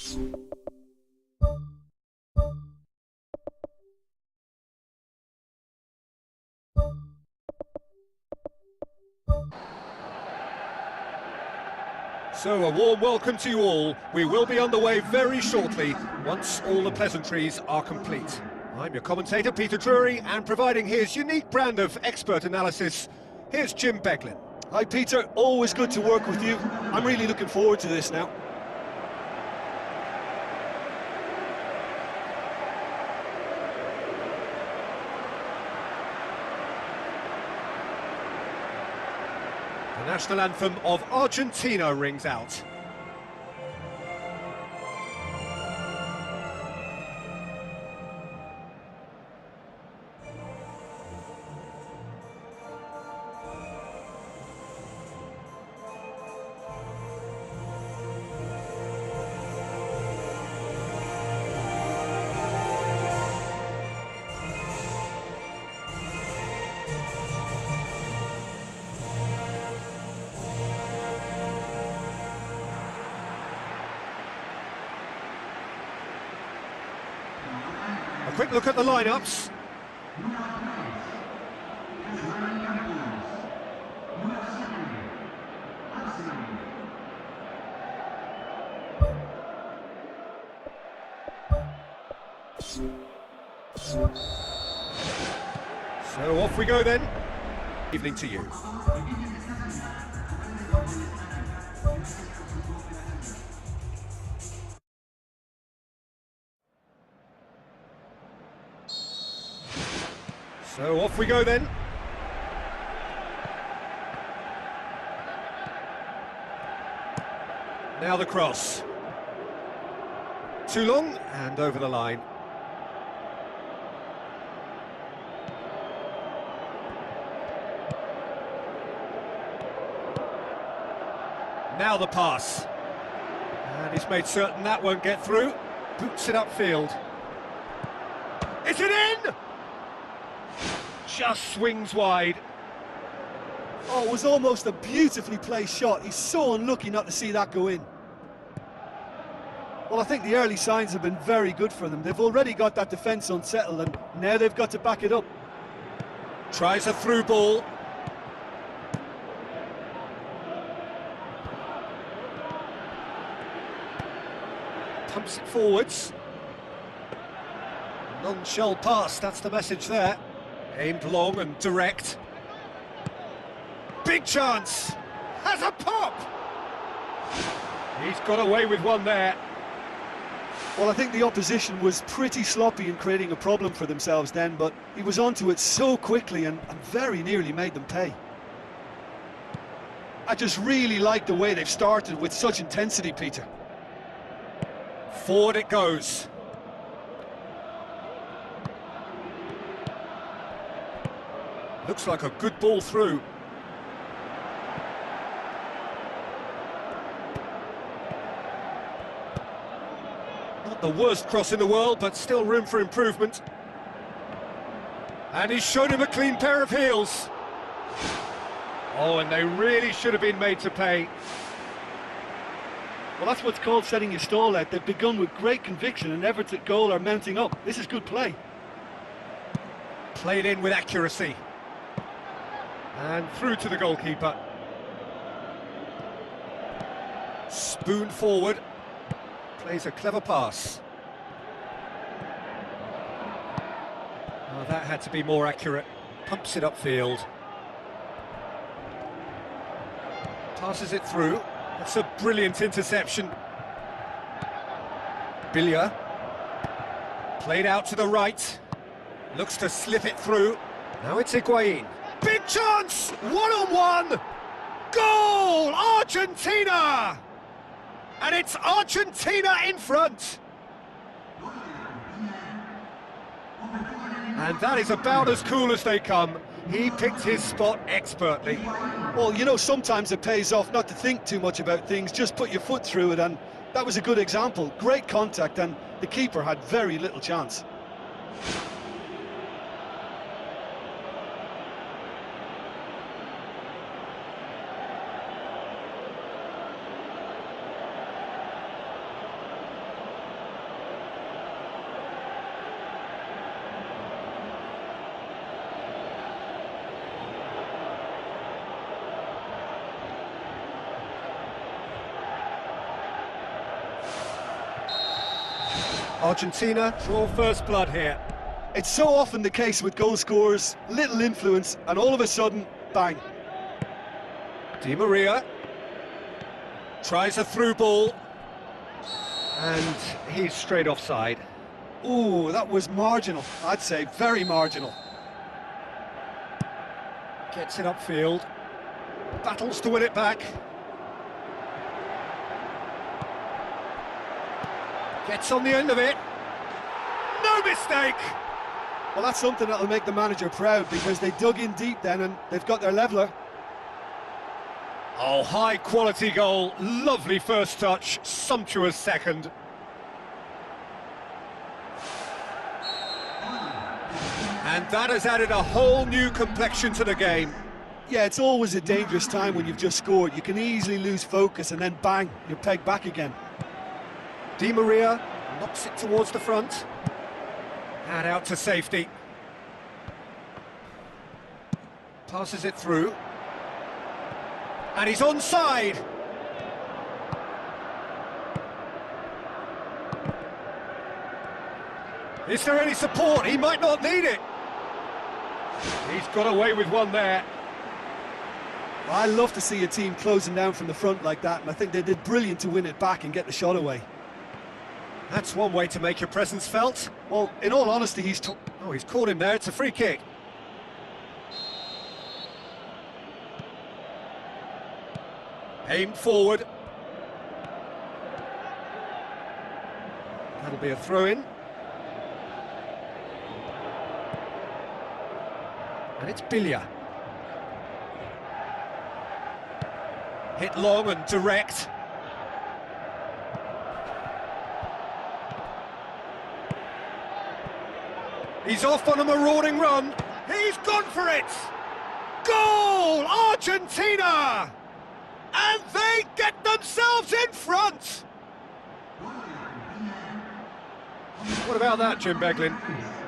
So, a warm welcome to you all. We will be underway very shortly, once all the pleasantries are complete. I'm your commentator, Peter Drury, and providing his unique brand of expert analysis, here's Jim Beglin. Hi Peter, always good to work with you. I'm really looking forward to this now. The national anthem of Argentina rings out. A quick look at the lineups. So off we go then. Evening to you. So off we go then. Now the cross. Too long and over the line. Now the pass. And he's made certain that won't get through. Boots it upfield. Is it in? Just swings wide. Oh, it was almost a beautifully placed shot. He's so unlucky not to see that go in. Well, I think the early signs have been very good for them. They've already got that defence unsettled and now they've got to back it up. Tries a through ball. Pumps it forwards. Non-shell pass, that's the message there. Aimed long and direct. Big chance! Has a pop! He's got away with one there. Well, I think the opposition was pretty sloppy in creating a problem for themselves then, but he was onto it so quickly and very nearly made them pay. I just really like the way they've started with such intensity, Peter. Forward it goes. Looks like a good ball through. Not the worst cross in the world, but still room for improvement. And he's shown him a clean pair of heels. Oh, and they really should have been made to pay. Well, that's what's called setting your stall out. They've begun with great conviction and efforts at goal are mounting up. This is good play. Played in with accuracy. And through to the goalkeeper. Spoon forward. Plays a clever pass. Oh, that had to be more accurate. Pumps it upfield. Passes it through. That's a brilliant interception. Bilia. Played out to the right. Looks to slip it through. Now it's Higuain. Big chance! One-on-one! Goal! Argentina! And it's Argentina in front! And that is about as cool as they come. He picked his spot expertly. Well, you know, sometimes it pays off not to think too much about things, just put your foot through it, and that was a good example. Great contact, and the keeper had very little chance. Argentina draw first blood here. It's so often the case with goal scorers, little influence, and all of a sudden, bang. Di Maria tries a through ball, and he's straight offside. Ooh, that was marginal, I'd say, very marginal. Gets it upfield, battles to win it back. Gets on the end of it. No mistake! Well, that's something that'll make the manager proud, because they dug in deep then and they've got their leveller. Oh, high quality goal, lovely first touch, sumptuous second. And that has added a whole new complexion to the game. Yeah, it's always a dangerous time when you've just scored. You can easily lose focus and then bang, you're pegged back again. Di Maria knocks it towards the front. And out to safety. Passes it through. And he's onside. Is there any support? He might not need it. He's got away with one there. I love to see a team closing down from the front like that, and I think they did brilliant to win it back and get the shot away. That's one way to make your presence felt. Well, in all honesty, he's caught him there. It's a free kick. Aimed forward. That'll be a throw-in. And it's Bilia. Hit long and direct. He's off on a marauding run. He's gone for it! Goal! Argentina! And they get themselves in front! What about that, Jim Beglin?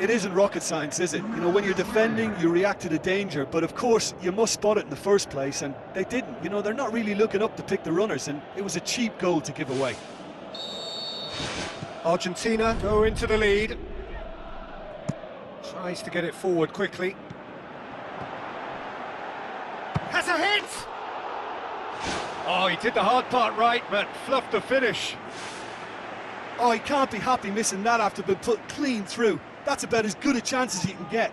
It isn't rocket science, is it? You know, when you're defending, you react to the danger, but of course, you must spot it in the first place, and they didn't. You know, they're not really looking up to pick the runners, and it was a cheap goal to give away. Argentina go into the lead. Tries to get it forward quickly. Has a hit! Oh, he did the hard part right, but fluffed the finish. Oh, he can't be happy missing that after being put clean through. That's about as good a chance as he can get.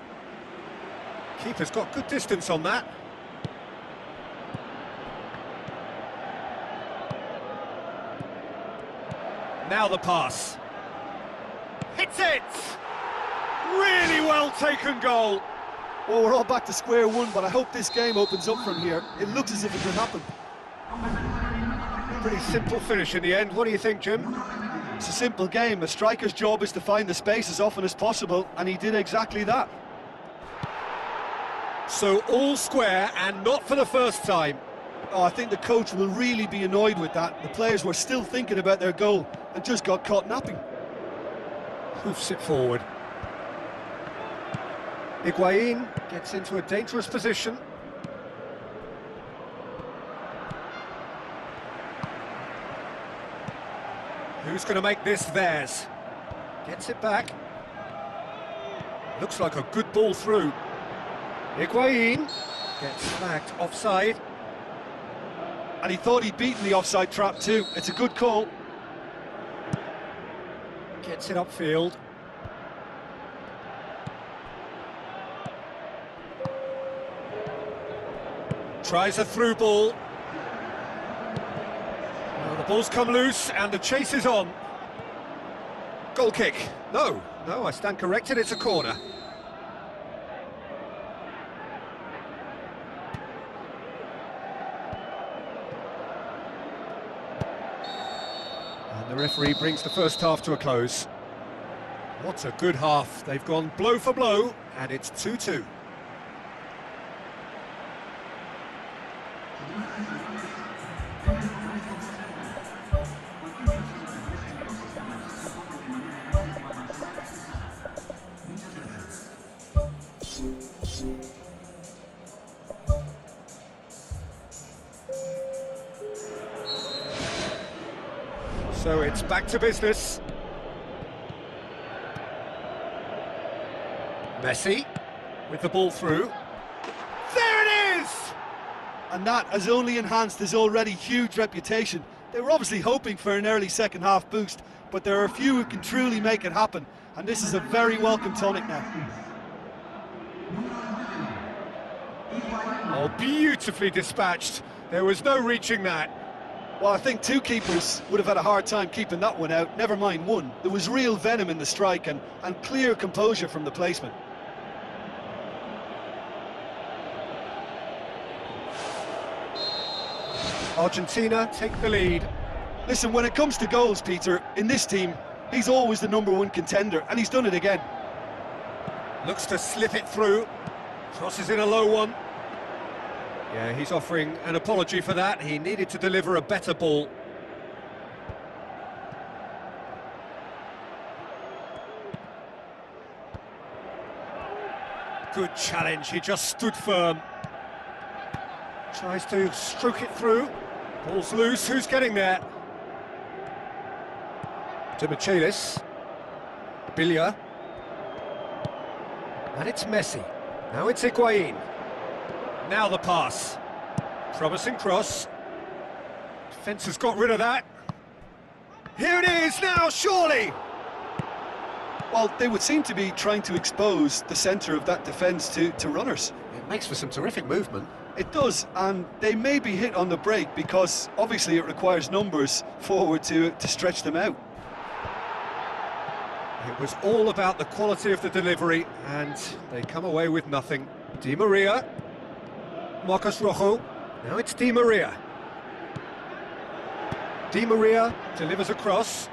Keeper's got good distance on that. Now the pass. Hits it! Really well taken goal. Well, we're all back to square one, but I hope this game opens up from here. It looks as if it could happen. Pretty simple finish in the end. What do you think, Jim? It's a simple game. A striker's job is to find the space as often as possible, and he did exactly that. So all square, and not for the first time. Oh, I think the coach will really be annoyed with that. The players were still thinking about their goal and just got caught napping. Hoofs it forward. Higuain gets into a dangerous position. Who's going to make this theirs? Gets it back. Looks like a good ball through. Higuain gets flagged offside. And he thought he'd beaten the offside trap too. It's a good call. Gets it upfield. Tries a through ball. Well, the ball's come loose and the chase is on. Goal kick. No, I stand corrected, it's a corner. And the referee brings the first half to a close. What a good half. They've gone blow for blow and it's 2-2. So it's back to business. Messi with the ball through. There it is! And that has only enhanced his already huge reputation. They were obviously hoping for an early second half boost, but there are a few who can truly make it happen, and this is a very welcome tonic now. Oh, beautifully dispatched. There was no reaching that. Well, I think two keepers would have had a hard time keeping that one out, never mind one. There was real venom in the strike and clear composure from the placement. Argentina take the lead. Listen, when it comes to goals, Peter, in this team, he's always the #1 contender, and he's done it again. Looks to slip it through. Crosses in a low one. Yeah, he's offering an apology for that. He needed to deliver a better ball. Good challenge, he just stood firm. Tries to stroke it through. Ball's loose, who's getting there? To Michelis. Bilia. And it's Messi. Now it's Higuain. Now the pass. Promising cross. Defence has got rid of that. Here it is now, surely! Well, they would seem to be trying to expose the centre of that defence to runners. It makes for some terrific movement. It does, and they may be hit on the break because obviously it requires numbers forward to stretch them out. It was all about the quality of the delivery, and they come away with nothing. Di Maria. Marcos Rojo. Now it's Di Maria. Di Maria delivers a cross.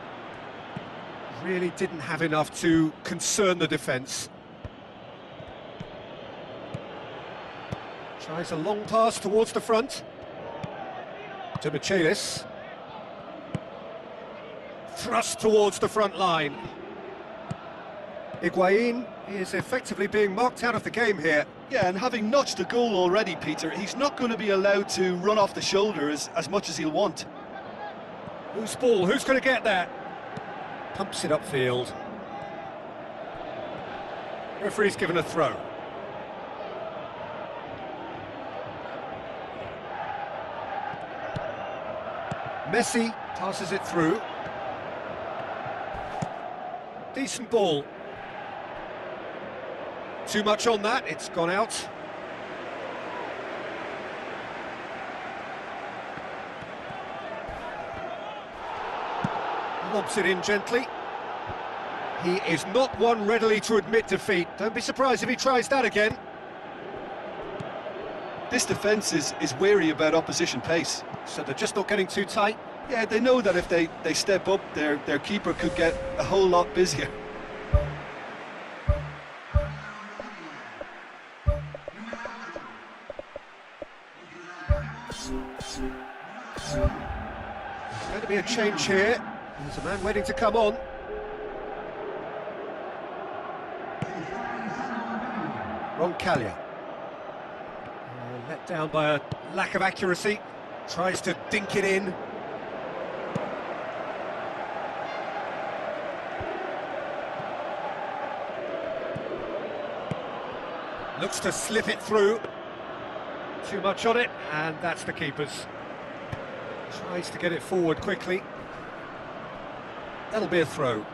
Really didn't have enough to concern the defence. Tries a long pass towards the front. To Michelis. Thrust towards the front line. Higuain is effectively being marked out of the game here. Yeah, and having notched a goal already, Peter, he's not going to be allowed to run off the shoulder as much as he'll want. Whose ball? Who's going to get that? Pumps it upfield. Referee's given a throw. Messi passes it through. Decent ball. Too much on that, it's gone out. Lobs it in gently. He is not one readily to admit defeat. Don't be surprised if he tries that again. This defence is wary about opposition pace. So they're just not getting too tight. Yeah, they know that if they step up, their keeper could get a whole lot busier. There's going to be a change here. There's a man waiting to come on. Roncaglia. Let down by a lack of accuracy. Tries to dink it in. Looks to slip it through. Too much on it, and that's the keeper's. Tries to get it forward quickly. That'll be a throw.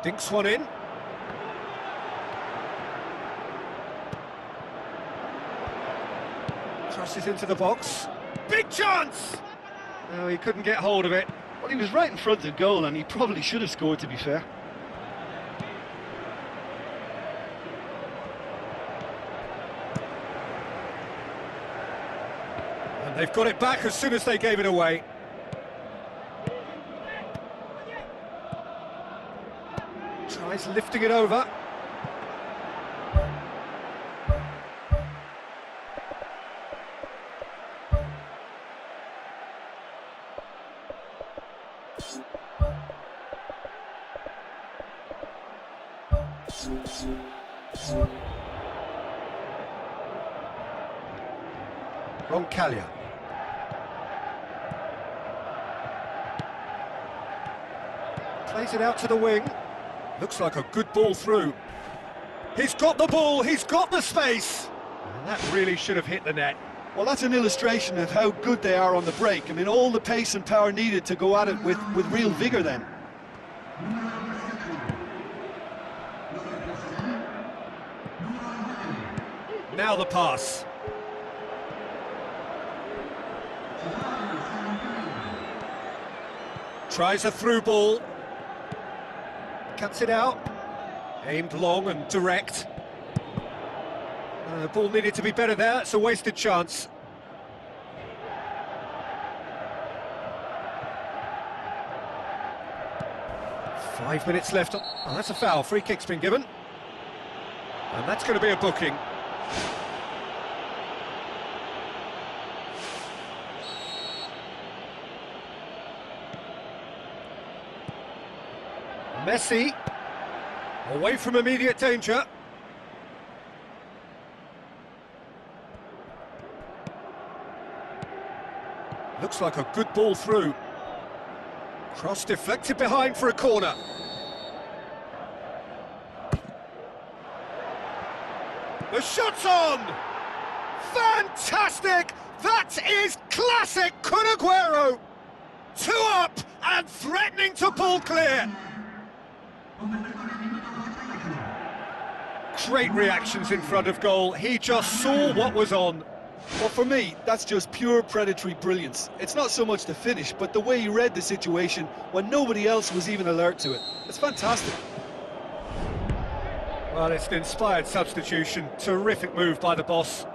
Dinks one in. Crosses into the box. Big chance! No, he couldn't get hold of it. Well, he was right in front of goal, and he probably should have scored, to be fair. And they've got it back as soon as they gave it away. Tries lifting it over. Roncaglia. Plays it out to the wing. Looks like a good ball through. He's got the ball, he's got the space. And that really should have hit the net. Well, that's an illustration of how good they are on the break. I mean, all the pace and power needed to go at it with real vigour then. Now the pass. Tries a through ball. Cuts it out. Aimed long and direct. The ball needed to be better there. It's a wasted chance. Five minutes left. Oh, that's a foul. Free kick's been given. And that's going to be a booking. Messi, away from immediate danger. Looks like a good ball through. Cross deflected behind for a corner. The shot's on! Fantastic! That is classic Kun Aguero! 2 up and threatening to pull clear. Great reactions in front of goal. He just saw what was on. Well, for me, that's just pure predatory brilliance. It's not so much the finish, but the way he read the situation when nobody else was even alert to it. It's fantastic. Well, it's an inspired substitution. Terrific move by the boss.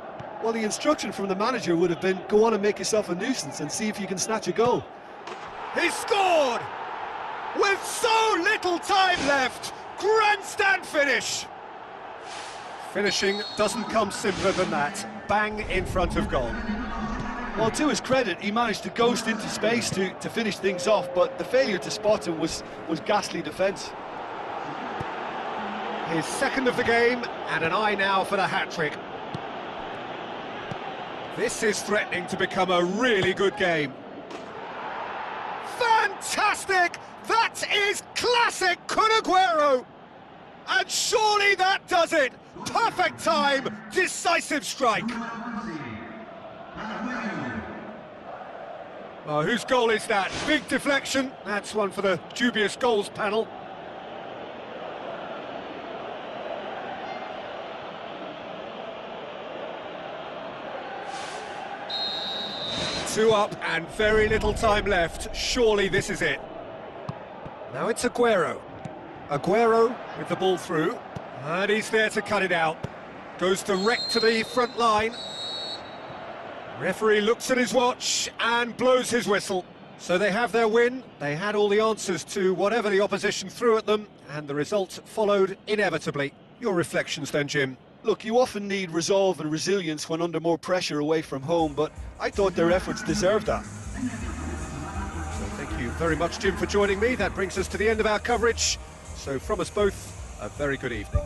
Well, the instruction from the manager would have been, go on and make yourself a nuisance and see if you can snatch a goal. He scored! With so little time left! Grandstand finish! Finishing doesn't come simpler than that. Bang in front of goal. Well, to his credit, he managed to ghost into space to finish things off, but the failure to spot him was ghastly defence. His second of the game, and an eye now for the hat-trick. This is threatening to become a really good game. Fantastic! That is classic Kun Aguero! And surely that does it! Perfect time, decisive strike. Oh, whose goal is that? Big deflection. That's one for the dubious goals panel. Two up and very little time left. Surely this is it. Now it's Aguero. Aguero with the ball through. And he's there to cut it out. Goes direct to the front line. Referee looks at his watch and blows his whistle. So they have their win. They had all the answers to whatever the opposition threw at them, and the result followed inevitably. Your reflections then, Jim? Look, you often need resolve and resilience when under more pressure away from home, but I thought their efforts deserved that. So thank you very much, Jim, for joining me. That brings us to the end of our coverage. So from us both, a very good evening.